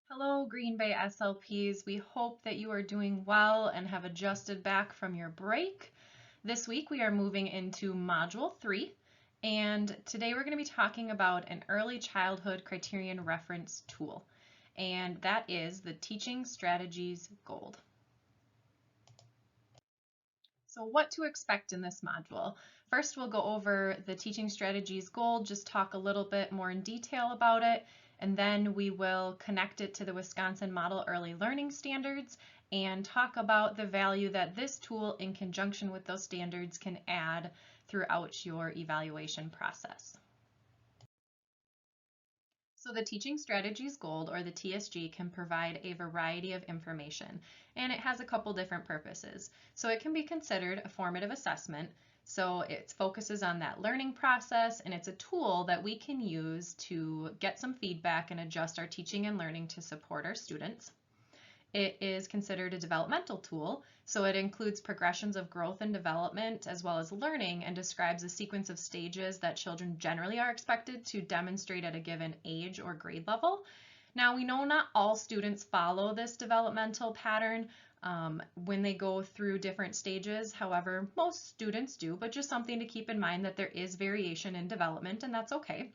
Hello, Green Bay SLPs. We hope that you are doing well and have adjusted back from your break. This week we are moving into Module 3, and today we're going to be talking about an early childhood criterion reference tool, and that is the Teaching Strategies Gold. So what to expect in this module. First, we'll go over the Teaching Strategies Gold, just talk a little bit more in detail about it, and then we will connect it to the Wisconsin Model Early Learning Standards and talk about the value that this tool in conjunction with those standards can add throughout your evaluation process. So the Teaching Strategies Gold, or the TSG, can provide a variety of information, and it has a couple different purposes. So it can be considered a formative assessment, so it focuses on that learning process, and it's a tool that we can use to get some feedback and adjust our teaching and learning to support our students. It is considered a developmental tool, so it includes progressions of growth and development as well as learning and describes a sequence of stages that children generally are expected to demonstrate at a given age or grade level. Now, we know not all students follow this developmental pattern when they go through different stages. However, most students do, but just something to keep in mind that there is variation in development, and that's okay.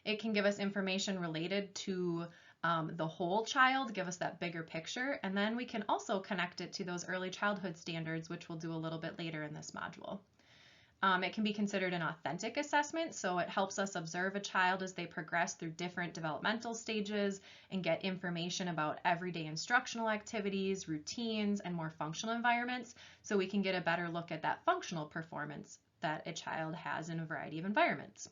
It can give us information related to the whole child, give us that bigger picture, and then we can also connect it to those early childhood standards, which we'll do a little bit later in this module. It can be considered an authentic assessment, so it helps us observe a child as they progress through different developmental stages and get information about everyday instructional activities, routines, and more functional environments, so we can get a better look at that functional performance that a child has in a variety of environments.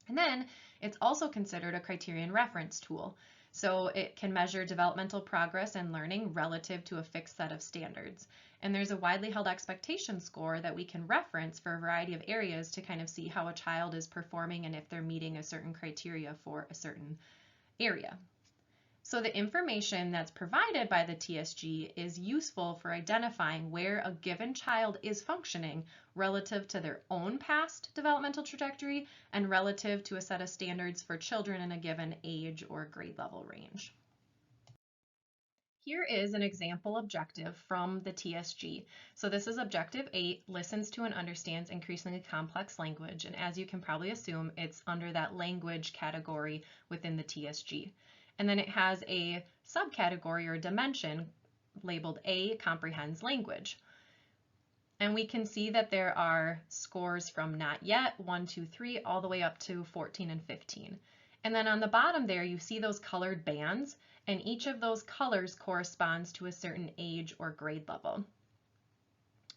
And then it's also considered a criterion reference tool. So it can measure developmental progress and learning relative to a fixed set of standards. And there's a widely held expectation score that we can reference for a variety of areas to kind of see how a child is performing and if they're meeting a certain criteria for a certain area. So the information that's provided by the TSG is useful for identifying where a given child is functioning relative to their own past developmental trajectory and relative to a set of standards for children in a given age or grade level range. Here is an example objective from the TSG. So this is objective 8, listens to and understands increasingly complex language. And as you can probably assume, it's under that language category within the TSG. And then it has a subcategory or dimension labeled A, comprehends language. And we can see that there are scores from not yet, 1, 2, 3, all the way up to 14 and 15. And then on the bottom there, you see those colored bands, and each of those colors corresponds to a certain age or grade level.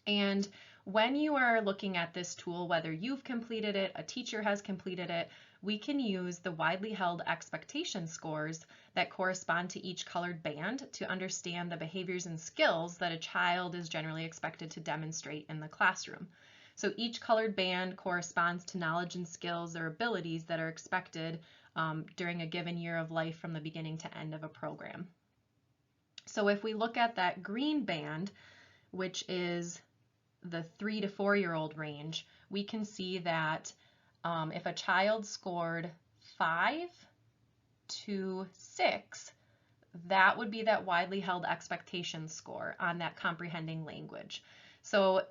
And when you are looking at this tool, whether you've completed it, a teacher has completed it, we can use the widely held expectation scores that correspond to each colored band to understand the behaviors and skills that a child is generally expected to demonstrate in the classroom. So each colored band corresponds to knowledge and skills or abilities that are expected during a given year of life from the beginning to end of a program. So if we look at that green band, which is the 3 to 4-year-old range, we can see that if a child scored 5 to 6, that would be that widely held expectation score on that comprehending language. So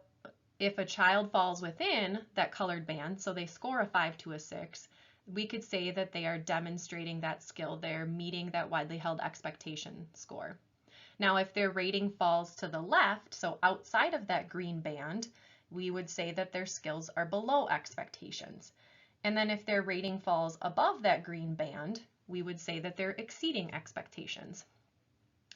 if a child falls within that colored band, so they score a 5 to a 6, we could say that they are demonstrating that skill. They're meeting that widely held expectation score. Now, if their rating falls to the left, so outside of that green band, we would say that their skills are below expectations. And then if their rating falls above that green band, we would say that they're exceeding expectations.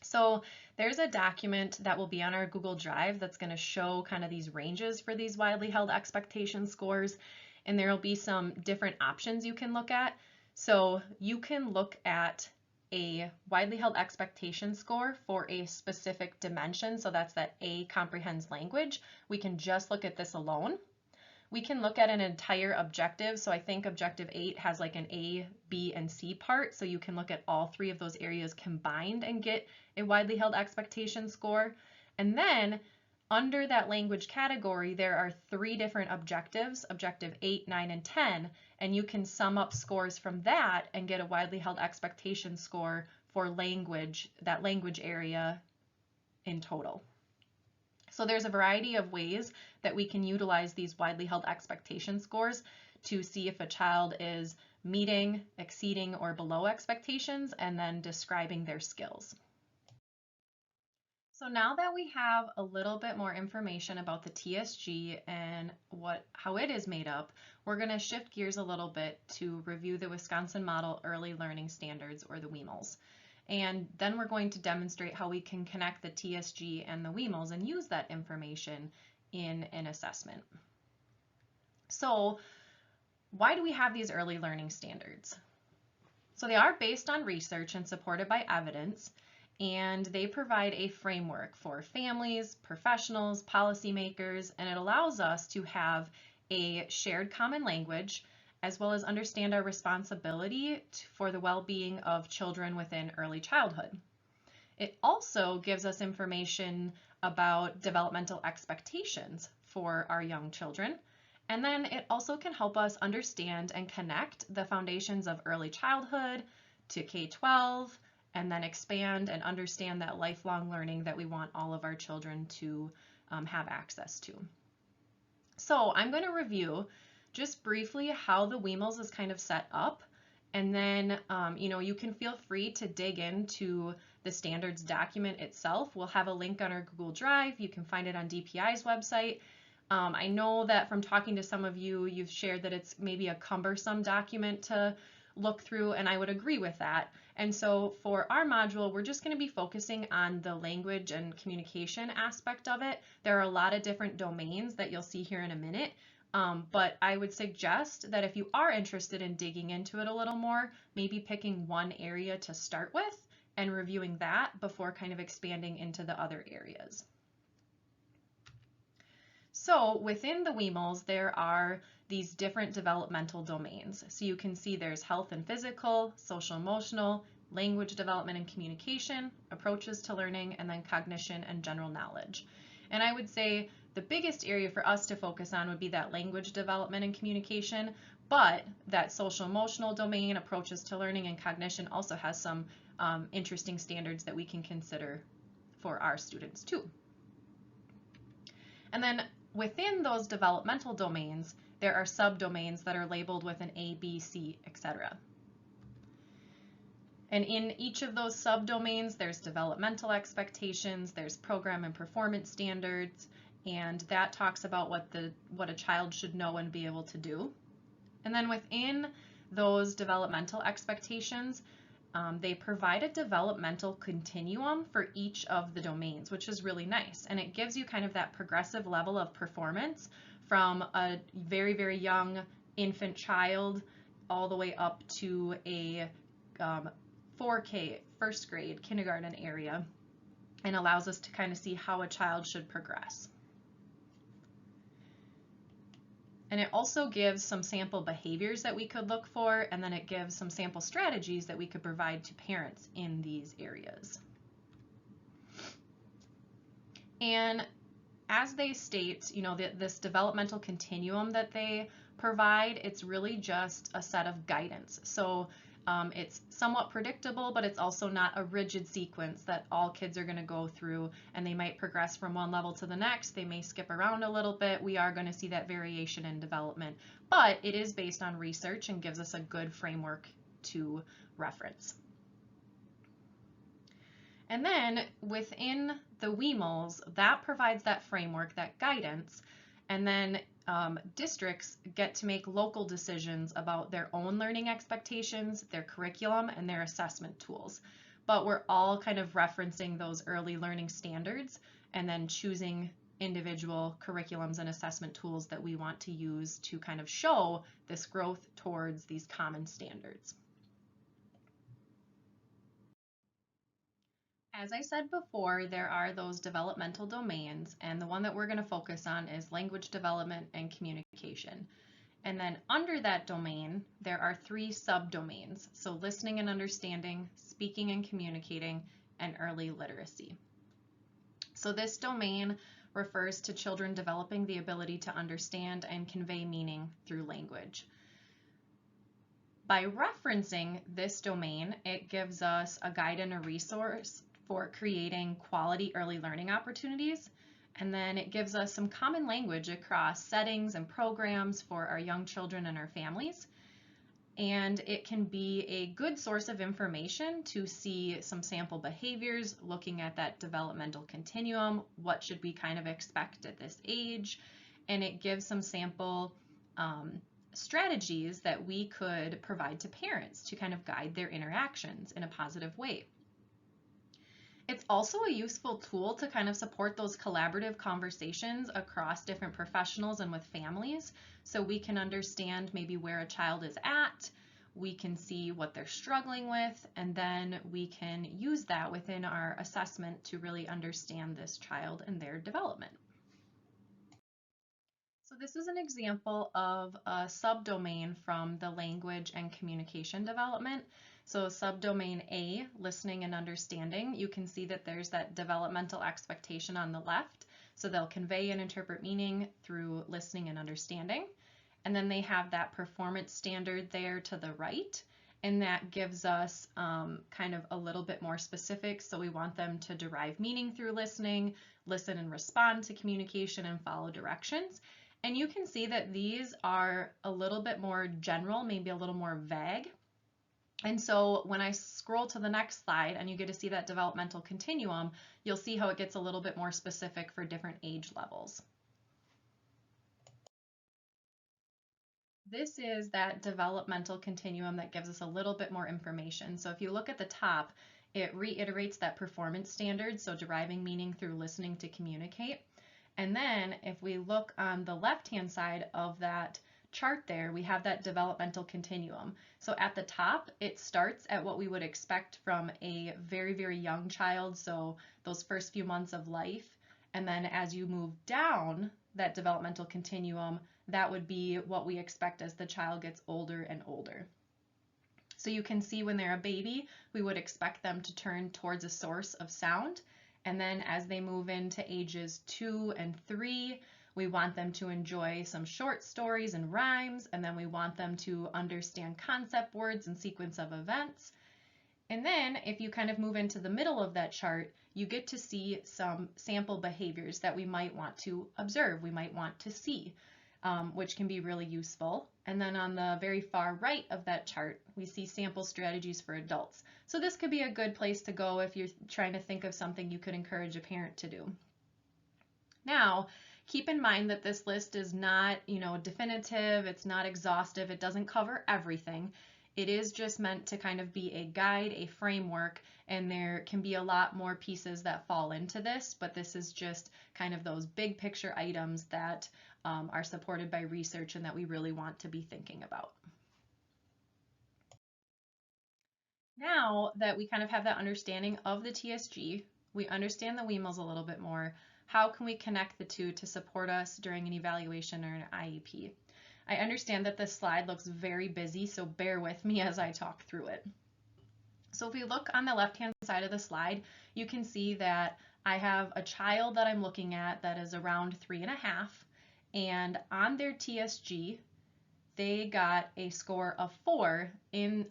So there's a document that will be on our Google Drive that's going to show kind of these ranges for these widely held expectation scores, and there will be some different options you can look at. So you can look at a widely held expectation score for a specific dimension, so that's that A, comprehends language. We can just look at this alone. We can look at an entire objective, so I think objective 8 has like an A, B, and C part, so you can look at all 3 of those areas combined and get a widely held expectation score. And then under that language category, there are 3 different objectives, objective 8, 9, and 10, and you can sum up scores from that and get a widely held expectation score for language, that language area in total. So there's a variety of ways that we can utilize these widely held expectation scores to see if a child is meeting, exceeding, or below expectations, and then describing their skills. So now that we have a little bit more information about the TSG and how it is made up, we're going to shift gears a little bit to review the Wisconsin Model Early Learning Standards, or the WEMLs. And then we're going to demonstrate how we can connect the TSG and the WEMLs and use that information in an assessment. So why do we have these early learning standards? So they are based on research and supported by evidence, and they provide a framework for families, professionals, policymakers, and it allows us to have a shared common language as well as understand our responsibility for the well-being of children within early childhood. It also gives us information about developmental expectations for our young children, and then it also can help us understand and connect the foundations of early childhood to K-12, and then expand and understand that lifelong learning that we want all of our children to have access to. So I'm going to review just briefly how the WEMLs is kind of set up, and then you can feel free to dig into the standards document itself. We'll have a link on our Google Drive. You can find it on DPI's website. I know that from talking to some of you, you've shared that it's maybe a cumbersome document to look through, and I would agree with that. And so for our module, we're just going to be focusing on the language and communication aspect of it. There are a lot of different domains that you'll see here in a minute. But I would suggest that if you are interested in digging into it a little more, maybe picking one area to start with and reviewing that before kind of expanding into the other areas. So within the WEMLs, there are these different developmental domains. So you can see there's health and physical, social emotional, language development and communication, approaches to learning, and then cognition and general knowledge. And I would say the biggest area for us to focus on would be that language development and communication, but that social emotional domain, approaches to learning, and cognition also has some interesting standards that we can consider for our students too. And then within those developmental domains, there are subdomains that are labeled with an A, B, C, etc. And in each of those subdomains, there's developmental expectations, there's program and performance standards, and that talks about what a child should know and be able to do. And then within those developmental expectations, they provide a developmental continuum for each of the domains, which is really nice. And it gives you kind of that progressive level of performance from a very, very young infant child all the way up to a 4K, first grade, kindergarten area, and allows us to kind of see how a child should progress. And it also gives some sample behaviors that we could look for, and then it gives some sample strategies that we could provide to parents in these areas. And as they state, this developmental continuum that they provide, it's really just a set of guidance. So it's somewhat predictable, but it's also not a rigid sequence that all kids are going to go through, and they might progress from one level to the next. They may skip around a little bit. We are going to see that variation in development, but it is based on research and gives us a good framework to reference. And then within the WEMLs, that provides that framework, that guidance, and then districts get to make local decisions about their own learning expectations, their curriculum, and their assessment tools. But we're all kind of referencing those early learning standards and then choosing individual curriculums and assessment tools that we want to use to kind of show this growth towards these common standards. As I said before, there are those developmental domains, and the one that we're going to focus on is language development and communication. And then under that domain, there are 3 subdomains, so listening and understanding, speaking and communicating, and early literacy. So this domain refers to children developing the ability to understand and convey meaning through language. By referencing this domain, it gives us a guide and a resource for creating quality early learning opportunities. And then it gives us some common language across settings and programs for our young children and our families. And it can be a good source of information to see some sample behaviors, looking at that developmental continuum, what should we kind of expect at this age, and it gives some sample strategies that we could provide to parents to kind of guide their interactions in a positive way. It's also a useful tool to kind of support those collaborative conversations across different professionals and with families, so we can understand maybe where a child is at, we can see what they're struggling with, and then we can use that within our assessment to really understand this child and their development. So this is an example of a subdomain from the language and communication development. So subdomain A, listening and understanding, you can see that there's that developmental expectation on the left. So they'll convey and interpret meaning through listening and understanding. And then they have that performance standard there to the right. And that gives us kind of a little bit more specific. So we want them to derive meaning through listening, listen and respond to communication, and follow directions. And you can see that these are a little bit more general, maybe a little more vague. And so when I scroll to the next slide and you get to see that developmental continuum, you'll see how it gets a little bit more specific for different age levels. This is that developmental continuum that gives us a little bit more information. So if you look at the top, it reiterates that performance standard, so deriving meaning through listening to communicate. And then if we look on the left-hand side of that chart there, we have that developmental continuum. So at the top, it starts at what we would expect from a very, very young child, so those first few months of life. And then as you move down that developmental continuum, that would be what we expect as the child gets older and older. So you can see when they're a baby, we would expect them to turn towards a source of sound. And then as they move into ages 2 and 3, we want them to enjoy some short stories and rhymes, and then we want them to understand concept words and sequence of events. And then if you kind of move into the middle of that chart, you get to see some sample behaviors that we might want to observe, we might want to see, which can be really useful. And then on the very far right of that chart, we see sample strategies for adults. So this could be a good place to go if you're trying to think of something you could encourage a parent to do. Now, keep in mind that this list is not, definitive, it's not exhaustive, it doesn't cover everything. It is just meant to kind of be a guide, a framework, and there can be a lot more pieces that fall into this, but this is just kind of those big picture items that are supported by research and that we really want to be thinking about. Now that we kind of have that understanding of the TSG, we understand the WEMLs a little bit more, how can we connect the two to support us during an evaluation or an IEP? I understand that this slide looks very busy, so bear with me as I talk through it. So if we look on the left-hand side of the slide, you can see that I have a child that I'm looking at that is around 3.5, and on their TSG, they got a score of 4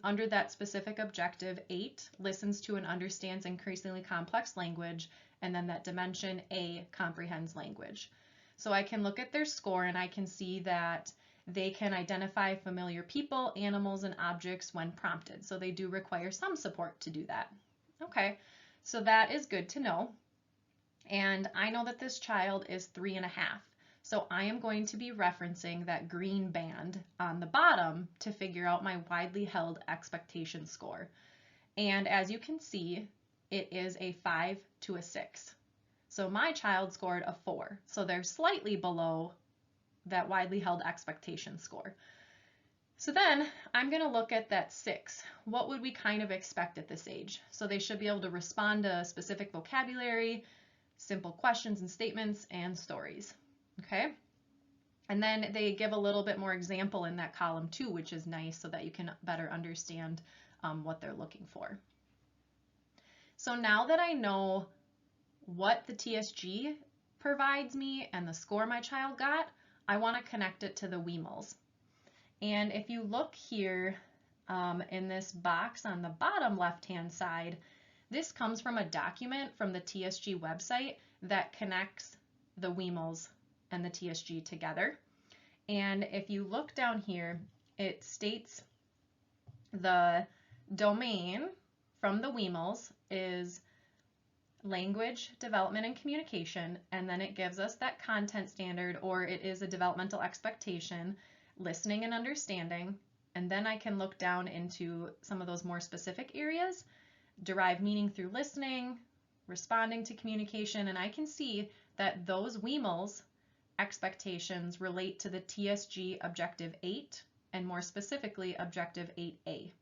under that specific objective. 8 listens to and understands increasingly complex language, and then that dimension A comprehends language. So I can look at their score and I can see that they can identify familiar people, animals, and objects when prompted. So they do require some support to do that. Okay, so that is good to know. And I know that this child is 3.5. So I am going to be referencing that green band on the bottom to figure out my widely held expectation score. And as you can see, it is a 5 to a 6. So my child scored a 4. So they're slightly below that widely held expectation score. So then I'm going to look at that 6. What would we kind of expect at this age? So they should be able to respond to specific vocabulary, simple questions and statements, and stories. Okay, and then they give a little bit more example in that column too, which is nice so that you can better understand what they're looking for. So now that I know what the TSG provides me and the score my child got, I want to connect it to the WEMLs. And if you look here in this box on the bottom left-hand side, this comes from a document from the TSG website that connects the WEMLs and the TSG together. And if you look down here, it states the domain from the WEMLs is language, development, and communication, and then it gives us that content standard, or it is a developmental expectation, listening and understanding, and then I can look down into some of those more specific areas, derive meaning through listening, responding to communication, and I can see that those WEMLs expectations relate to the TSG Objective 8, and more specifically Objective 8A.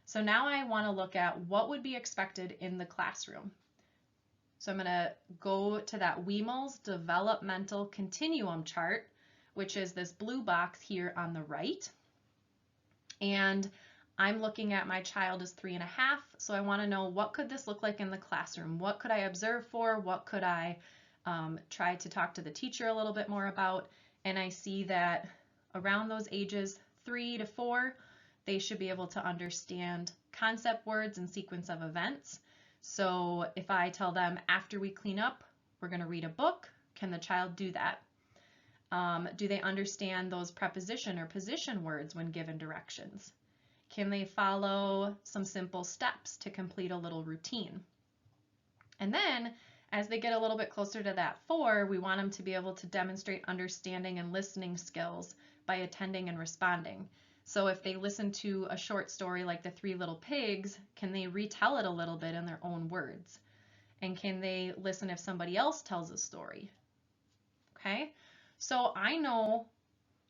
So now I want to look at what would be expected in the classroom. So I'm going to go to that WEMLs developmental continuum chart, which is this blue box here on the right. And I'm looking at my child is 3.5, so I want to know what could this look like in the classroom? What could I observe for? What could I try to talk to the teacher a little bit more about? And I see that around those ages 3 to 4, they should be able to understand concept words and sequence of events. So if I tell them after we clean up, we're going to read a book, can the child do that? Do they understand those preposition or position words when given directions? Can they follow some simple steps to complete a little routine? And then as they get a little bit closer to that 4, we want them to be able to demonstrate understanding and listening skills by attending and responding. So if they listen to a short story like The Three Little Pigs, can they retell it a little bit in their own words? And can they listen if somebody else tells a story? Okay, so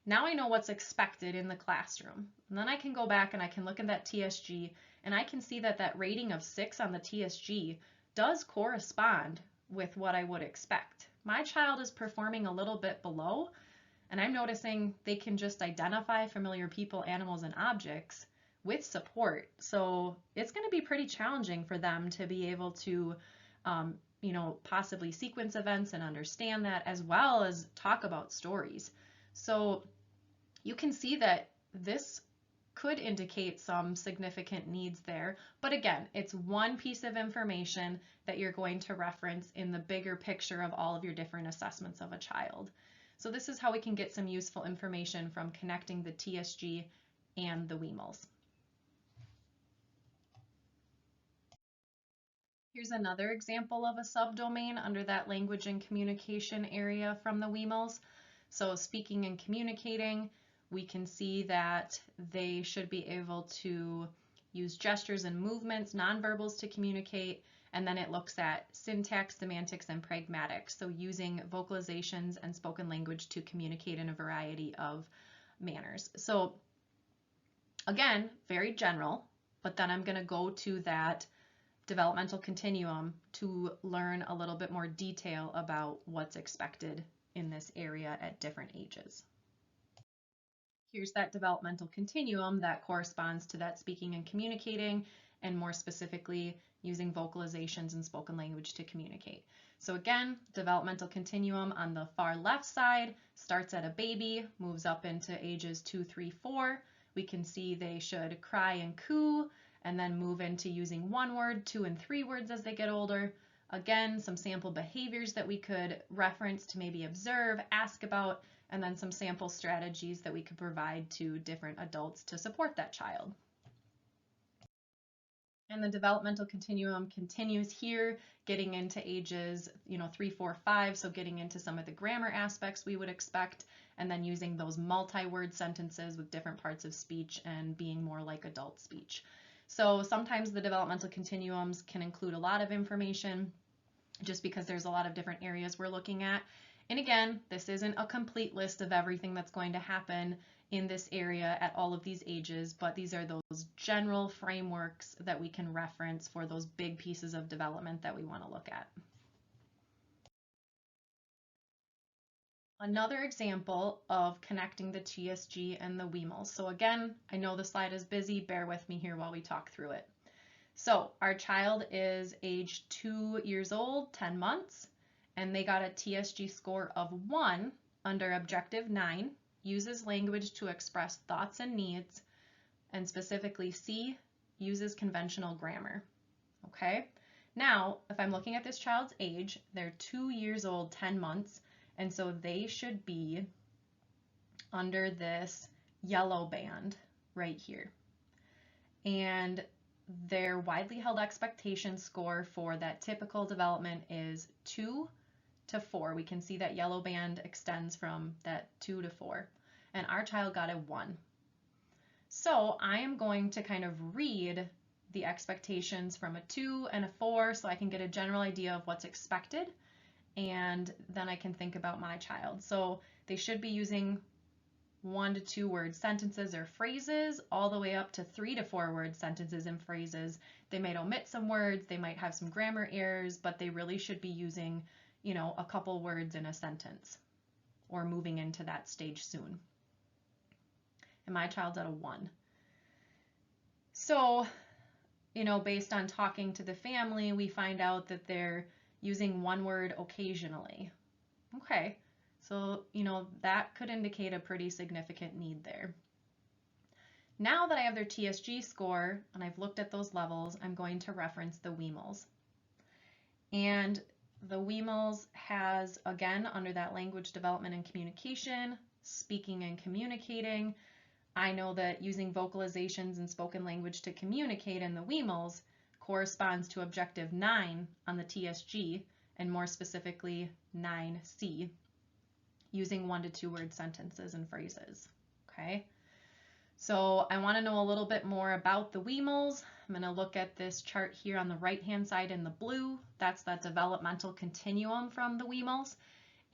now I know what's expected in the classroom. And then I can go back and I can look at that TSG, and I can see that that rating of 6 on the TSG does correspond with what I would expect. My child is performing a little bit below, and I'm noticing they can just identify familiar people, animals, and objects with support. So it's going to be pretty challenging for them to be able to, possibly sequence events and understand that, as well as talk about stories. So you can see that this could indicate some significant needs there. But again, it's one piece of information that you're going to reference in the bigger picture of all of your different assessments of a child. So this is how we can get some useful information from connecting the TSG and the WEMLs. Here's another example of a subdomain under that language and communication area from the WEMLs. So speaking and communicating, we can see that they should be able to use gestures and movements, nonverbals to communicate, and then it looks at syntax, semantics, and pragmatics, so using vocalizations and spoken language to communicate in a variety of manners. So again, very general, but then I'm going to go to that developmental continuum to learn a little bit more detail about what's expected in this area at different ages. Here's that developmental continuum that corresponds to that speaking and communicating, and more specifically using vocalizations and spoken language to communicate. So again, developmental continuum on the far left side starts at a baby, moves up into ages 2, 3, 4. We can see they should cry and coo, and then move into using 1 word, 2 and 3 words as they get older. Again, some sample behaviors that we could reference to maybe observe, ask about, and then some sample strategies that we could provide to different adults to support that child. And the developmental continuum continues here, getting into ages 3, 4, 5, so getting into some of the grammar aspects we would expect, and then using those multi-word sentences with different parts of speech and being more like adult speech. So sometimes the developmental continuums can include a lot of information just because there's a lot of different areas we're looking at. And again, this isn't a complete list of everything that's going to happen in this area at all of these ages, but these are those general frameworks that we can reference for those big pieces of development that we want to look at. Another example of connecting the TSG and the WEMLs. So again, I know the slide is busy, bear with me here while we talk through it. So our child is age 2 years old, 10 months, and they got a TSG score of 1 under Objective 9, uses language to express thoughts and needs, and specifically C, uses conventional grammar. Okay? Now, if I'm looking at this child's age, they're 2 years old, 10 months, and so they should be under this yellow band right here. And their widely held expectation score for that typical development is 2 to 4. We can see that yellow band extends from that 2 to 4. And our child got a 1. So I am going to kind of read the expectations from a 2 and a 4 so I can get a general idea of what's expected, and then I can think about my child. So they should be using 1 to 2 word sentences or phrases, all the way up to 3 to 4 word sentences and phrases. They might omit some words, they might have some grammar errors, but they really should be using, a couple words in a sentence or moving into that stage soon. And my child's at a 1. So, based on talking to the family, we find out that they're using one word occasionally. Okay. So, that could indicate a pretty significant need there. Now that I have their TSG score and I've looked at those levels, I'm going to reference the WEMLs. And the WEMLs has, again, under that language development and communication, speaking and communicating, I know that using vocalizations and spoken language to communicate in the WEMLs corresponds to Objective 9 on the TSG, and more specifically 9C, using 1 to 2 word sentences and phrases. Okay, so I want to know a little bit more about the WEMLs. I'm going to look at this chart here on the right hand side in the blue. That's that developmental continuum from the WEMLs.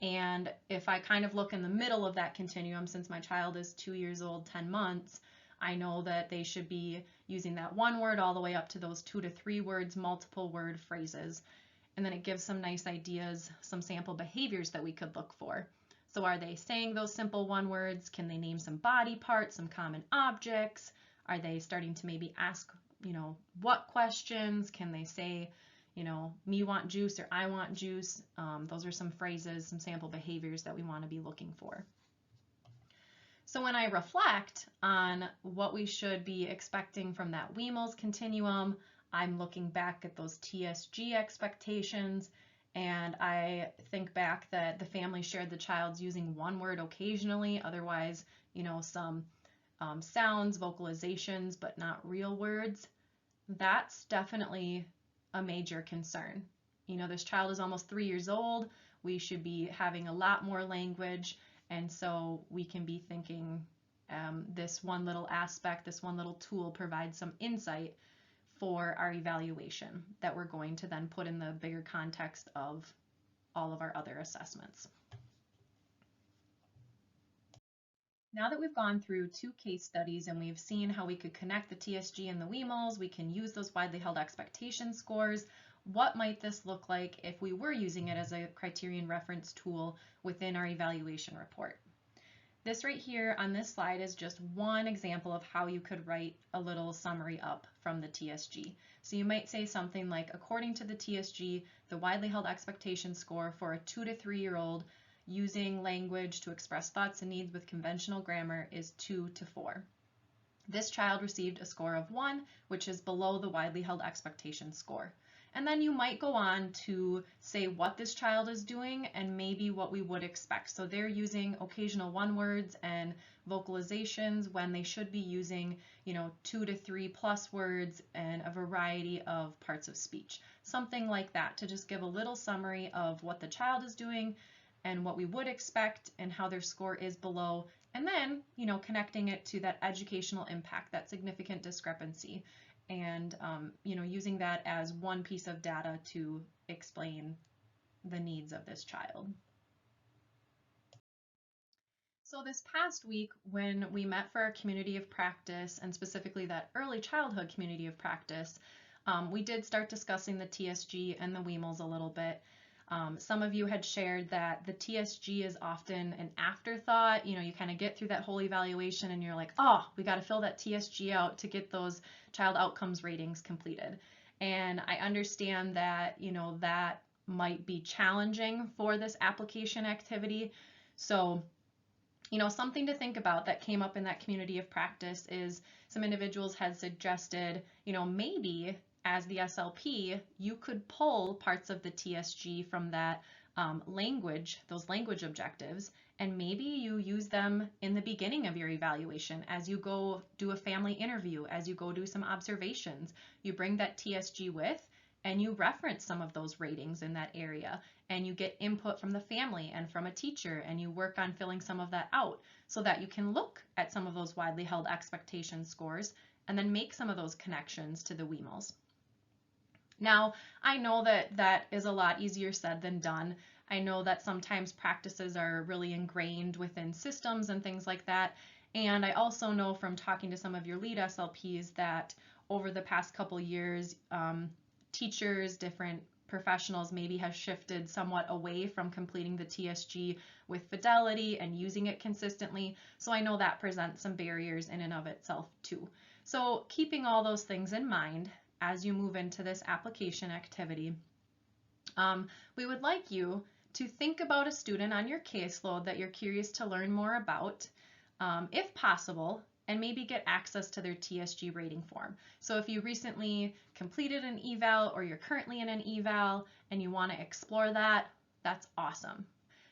And if I kind of look in the middle of that continuum, since my child is 2 years old, 10 months, I know that they should be using that 1 word all the way up to those 2 to 3 words, multiple word phrases. And then it gives some nice ideas, some sample behaviors that we could look for. So are they saying those simple 1 words? Can they name some body parts, some common objects? Are they starting to maybe ask, what questions? Can they say, me want juice or I want juice? Those are some phrases, some sample behaviors that we want to be looking for. So when I reflect on what we should be expecting from that WEMLs continuum, I'm looking back at those TSG expectations, and I think back that the family shared the child's using 1 word occasionally, otherwise, some sounds, vocalizations, but not real words. That's definitely a major concern. This child is almost 3 years old. We should be having a lot more language, and so we can be thinking this one little aspect, this one little tool provides some insight for our evaluation that we're going to then put in the bigger context of all of our other assessments. Now that we've gone through 2 case studies and we've seen how we could connect the TSG and the WEMLs, we can use those widely held expectation scores. What might this look like if we were using it as a Criterion reference tool within our evaluation report? This right here on this slide is just one example of how you could write a little summary up from the TSG. So you might say something like, according to the TSG, the widely held expectation score for a 2 to 3 year old using language to express thoughts and needs with conventional grammar is 2 to 4. This child received a score of 1, which is below the widely held expectation score. And then you might go on to say what this child is doing and maybe what we would expect. So they're using occasional 1 words and vocalizations when they should be using, 2 to 3 plus words and a variety of parts of speech. Something like that to just give a little summary of what the child is doing and what we would expect and how their score is below, and then, connecting it to that educational impact, that significant discrepancy, and, using that as one piece of data to explain the needs of this child. So this past week, when we met for our community of practice, and specifically that early childhood community of practice, we did start discussing the TSG and the WEMLs a little bit. Some of you had shared that the TSG is often an afterthought. You kind of get through that whole evaluation and you're like, oh, we got to fill that TSG out to get those child outcomes ratings completed. And I understand that, that might be challenging for this application activity. So, something to think about that came up in that community of practice is some individuals had suggested, maybe as the SLP, you could pull parts of the TSG from that those language objectives, and maybe you use them in the beginning of your evaluation as you go do a family interview, as you go do some observations. You bring that TSG with and you reference some of those ratings in that area, and you get input from the family and from a teacher, and you work on filling some of that out so that you can look at some of those widely held expectation scores and then make some of those connections to the WEMLs. Now, I know that that is a lot easier said than done. I know that sometimes practices are really ingrained within systems and things like that. And I also know from talking to some of your lead SLPs that over the past couple years, teachers, different professionals maybe have shifted somewhat away from completing the TSG with fidelity and using it consistently. So I know that presents some barriers in and of itself too. So keeping all those things in mind as you move into this application activity, we would like you to think about a student on your caseload that you're curious to learn more about, if possible, and maybe get access to their TSG rating form. So if you recently completed an eval or you're currently in an eval and you want to explore that, that's awesome.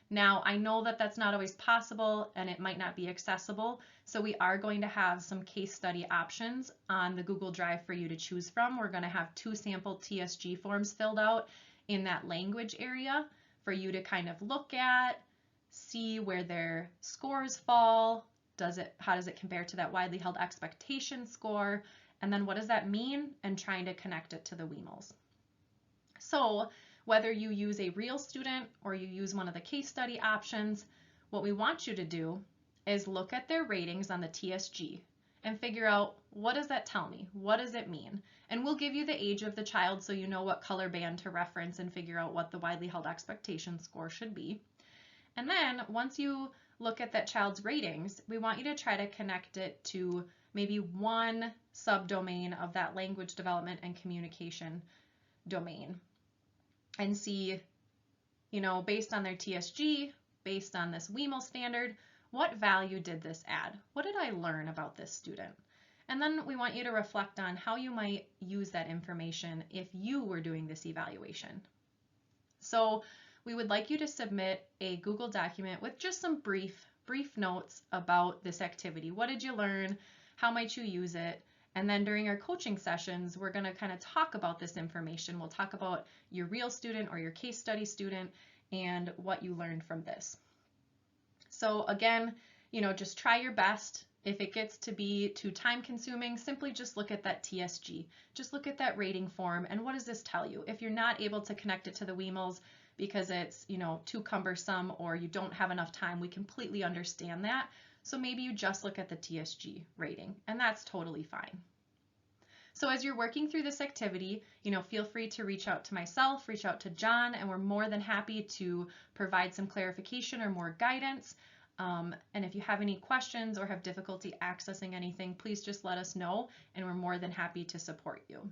Now, I know that that's not always possible and it might not be accessible, so we are going to have some case study options on the Google Drive for you to choose from. We're going to have 2 sample TSG forms filled out in that language area for you to kind of look at, see where their scores fall, how does it compare to that widely held expectation score, and then what does that mean, and trying to connect it to the WEMLs. So whether you use a real student or you use one of the case study options, what we want you to do is look at their ratings on the TSG and figure out, what does that tell me? What does it mean? And we'll give you the age of the child so you know what color band to reference and figure out what the widely held expectation score should be. And then once you look at that child's ratings, we want you to try to connect it to maybe one subdomain of that language development and communication domain, and see, based on their TSG, based on this WEML standard, what value did this add? What did I learn about this student? And then we want you to reflect on how you might use that information if you were doing this evaluation. So we would like you to submit a Google document with just some brief notes about this activity. What did you learn? How might you use it? And then during our coaching sessions, we're going to kind of talk about this information. We'll talk about your real student or your case study student and what you learned from this. So again, just try your best. If it gets to be too time consuming, simply just look at that TSG. Just look at that rating form and what does this tell you? If you're not able to connect it to the WEMLs because it's, too cumbersome or you don't have enough time, we completely understand that. So maybe you just look at the TSG rating, and that's totally fine. So as you're working through this activity, feel free to reach out to myself, reach out to John, and we're more than happy to provide some clarification or more guidance. And if you have any questions or have difficulty accessing anything, please just let us know, and we're more than happy to support you.